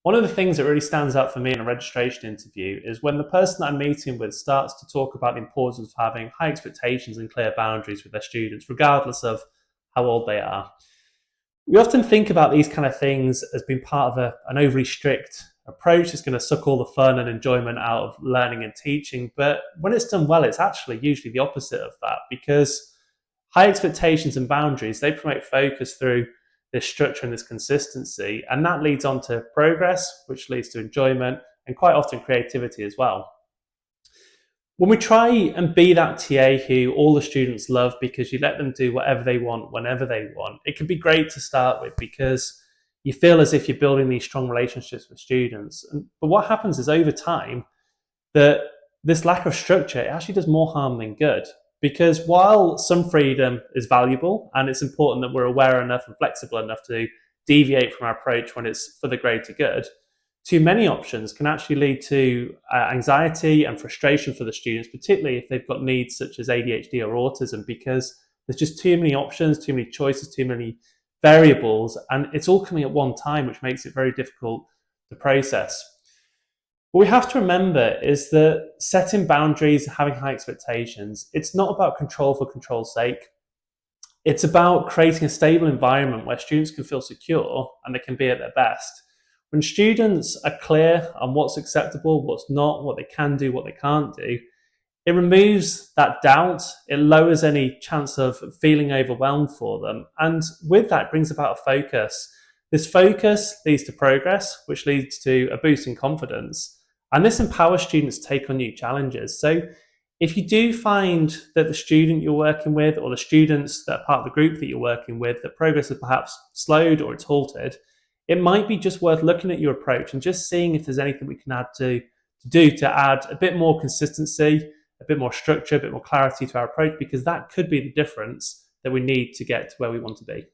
One of the things that really stands out for me in a registration interview is when the person that I'm meeting with starts to talk about the importance of having high expectations and clear boundaries with their students, regardless of how old they are. We often think about these kind of things as being part of an overly strict approach that's going to suck all the fun and enjoyment out of learning and teaching. But when it's done well, it's actually usually the opposite of that, because high expectations and boundaries, they promote focus through this structure and this consistency. And that leads on to progress, which leads to enjoyment and quite often creativity as well. When we try and be that TA who all the students love because you let them do whatever they want, whenever they want, it can be great to start with because you feel as if you're building these strong relationships with students. But what happens is over time, that this lack of structure, it actually does more harm than good. Because while some freedom is valuable and it's important that we're aware enough and flexible enough to deviate from our approach when it's for the greater good, too many options can actually lead to anxiety and frustration for the students, particularly if they've got needs such as ADHD or autism, because there's just too many options, too many choices, too many variables, and it's all coming at one time, which makes it very difficult to process. What we have to remember is that setting boundaries, having high expectations, it's not about control for control's sake. It's about creating a stable environment where students can feel secure and they can be at their best. When students are clear on what's acceptable, what's not, what they can do, what they can't do, it removes that doubt. It lowers any chance of feeling overwhelmed for them. And with that, it brings about a focus. This focus leads to progress, which leads to a boost in confidence. And this empowers students to take on new challenges. So if you do find that the student you're working with or the students that are part of the group that you're working with, that progress has perhaps slowed or it's halted, it might be just worth looking at your approach and just seeing if there's anything we can add to do to add a bit more consistency, a bit more structure, a bit more clarity to our approach, because that could be the difference that we need to get to where we want to be.